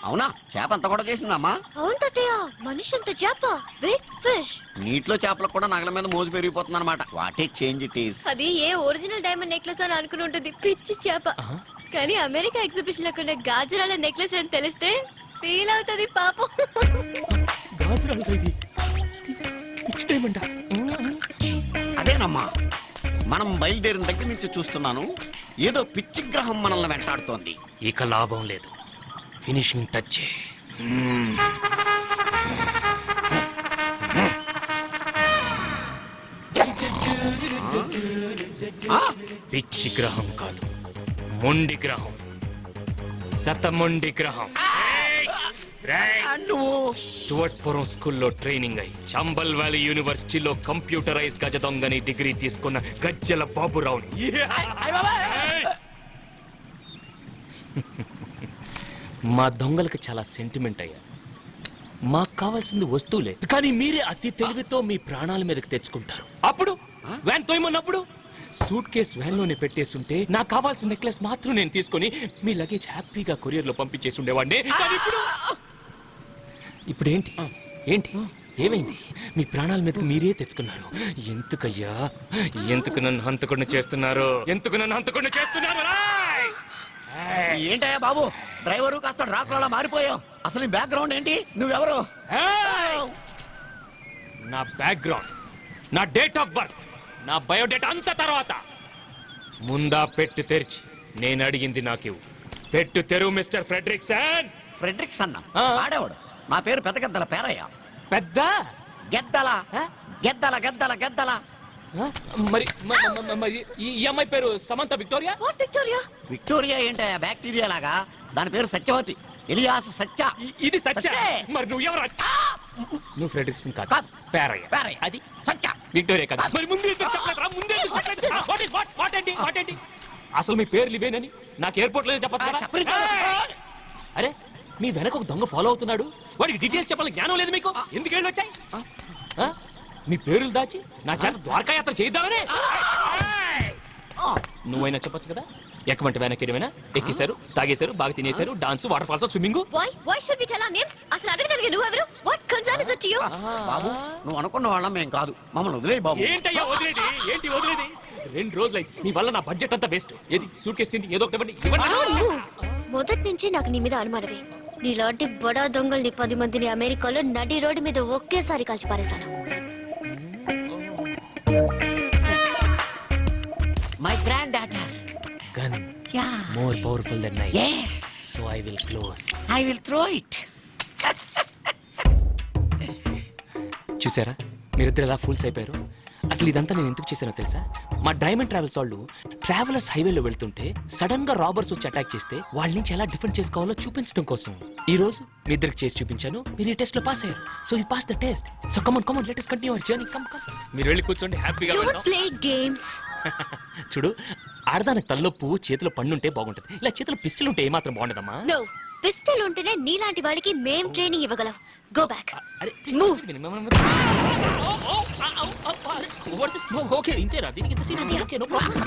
అవునా? చేప అంత కూడా చేసిందమ్మా? అవును తాతయ్య, మనిషి అంత చేప, బిగ్ ఫిష్. నీటిలో చేపలకు కూడా నగల మీద మోజు పెరిగిపోతుంది అనమాట. What a change it is. అది ఏ ఒరిజినల్ డైమండ్ నెక్లెస్ అని అనుకుని ఉంటుంది, పిచ్చి చేప. కానీ అమెరికా ఎగ్జిబిషన్ లో కొన్న గాజరాల నెక్లెస్ అని తెలిస్తే ఫీల్ అవుతుంది పాపం. అదేనమ్మా, మనం బయలుదేరిన దగ్గర నుంచి చూస్తున్నాను, ఏదో పిచ్చి గ్రహం మనల్ని వెంటాడుతోంది. ఇక లాభం లేదు, ఫినిషింగ్ టచ్. పిచ్చి గ్రహం కాదు, మొండి గ్రహం, శతమొండి గ్రహం. తువట్పురం స్కూల్లో ట్రైనింగ్ అయి చంబల్ వ్యాలీ యూనివర్సిటీలో కంప్యూటరైజ్ గజ దొంగని డిగ్రీ తీసుకున్న గజ్జల బాబురావుని. మా దొంగలకు చాలా సెంటిమెంట్ అయ్యా. మాకు కావాల్సింది వస్తువులే, కానీ మీరే అతి తెలివితో మీ ప్రాణాల మీదకి తెచ్చుకుంటారు. అప్పుడు వ్యాన్ తోయమన్నప్పుడు సూట్ కేస్ వ్యాన్ లోనే పెట్టేస్తుంటే నాకు కావాల్సిన నెక్లెస్ మాత్రం నేను తీసుకొని మీ లగేజ్ హ్యాపీగా కొరియర్ లో పంపించేసి ఉండేవాడిని. ఇప్పుడు ఏంటి ఏంటి ఏమైంది? మీ ప్రాణాల మీదకి మీరే తెచ్చుకున్నారు. ఎందుకయ్యా, ఎందుకు నన్ను హంతకుండా చేస్తున్నారు? ఎందుకు నన్ను హంతకుండా చేస్తున్నారు? ఏంటయ్యా బాబు, డ్రైవరు కాస్త డ్రాకులా మారిపోయావు. అసలు నీ బ్యాక్గ్రౌండ్ ఏంటి? నువ్వెవరు? నా బ్యాక్గ్రౌండ్, నా డేట్ ఆఫ్ బర్త్, నా బయోడేటా అంత తర్వాత ముందా పెట్టు తెరిచి నేను అడిగింది నాకివ్వు. పెట్టు తెరువు మిస్టర్ ఫ్రెడరిక్సన్. ఫ్రెడరిక్సన్ ఆడేవాడు. నా పేరు పెద్ద గెద్దల పేరయ్య. పెద్ద గెద్దల గెద్దల గెద్దల గెద్దల. మరి ఈ అమ్మాయి పేరు సమంత విక్టోరియా. విక్టోరియా విక్టోరియా ఏంటయ్యా బ్యాక్టీరియా లాగా? దాని పేరు సత్యవతి, ఎలియాస్ సత్య. ఇది సత్య. మరి నువ్వెవరు? నువ్వు ఫ్రెడరిక్సన్ కాదు, పేరయ్య. పేరయ్య అది సత్య, విక్టోరియా కాదు. మరి ముందు చెప్పండి. అసలు మీ పేర్లు ఇవేనని నాకు ఎయిర్పోర్ట్ లో చెప్పచ్చు. అరే, మీ వెనక ఒక దొంగ ఫాలో అవుతున్నాడు. వాడికి డీటెయిల్స్ చెప్పాలి జ్ఞానం లేదు మీకు. ఎందుకు వెళ్ళి వచ్చాయి? మీ పేర్లు దాచి నా చేత ద్వారకా యాత్ర చేద్దామని. నువ్వైనా చెప్పచ్చు కదా. ఎక్కమంటే వెనక్కి ఏమైనా ఎక్కేశారు, తాగేశారు, బాగా తినేశారు, డాన్స్, వాటర్ ఫాల్స్, స్విమ్మింగ్. బాబు నువ్వు అనుకున్న వాళ్ళం మేం కాదు, మమ్మల్ని వదిలే బాబు. ఏంటయ్యా వదిలేది? ఏంటి వదిలేది? 2 రోజులు అయితే నీ వల్ల నా బడ్జెట్ అంతా వేస్ట్. ఏది సూట్ కేసు తిండి, ఏదో ఒకటి మొదటి నుంచి నాకు నీ మీద అనుమానమే. నీలాంటి బడా దొంగల్ని 10 మందిని అమెరికాలో నడి రోడ్డు మీద ఒకేసారి కాల్చి పారేశాను. My granddaughter gun more powerful than knife. yes so I will close. I will throw it. చూసారా మీరిద్దరు ఎలా ఫూల్స్ అయిపోయారు? అసలు ఇదంతా నేను ఎందుకు చేశానో తెలుసా? మా డైమండ్ ట్రావెల్స్ వాళ్ళు ట్రావెలర్స్ హైవేలో వెళ్తుంటే సడన్ గా రాబర్స్ వచ్చి అటాక్ చేస్తే వాళ్ళ నుంచి ఎలా డిఫెండ్ చేసుకోవాలో చూపించడం కోసం ఈ రోజు మీ ఇద్దరికి చేసి చూపించాను. మీరు ఈ టెస్ట్ లో పాస్ అయ్యారు. So you pass the test. So come on let us continue our journey. Come మీరు వెళ్ళి కూర్చోండి హ్యాపీగా. Don't play games. చూడు, ఆడదానికి తల్లో పువ్వు చేతిలో పండుంటే బాగుంటది. ఇలా చేతిలో పిస్టల్ ఉంటే ఏమాత్రం బాగుండదమ్మా. No, పిస్టల్ ఉంటేనే నీలాంటి వాళ్ళకి మేం ట్రైనింగ్ ఇవ్వగలం. Go back. Move. ఓకే ఇంతేరా? దీనికి ఇంత సీన్ ఓకే, నో ప్రాబ్లం.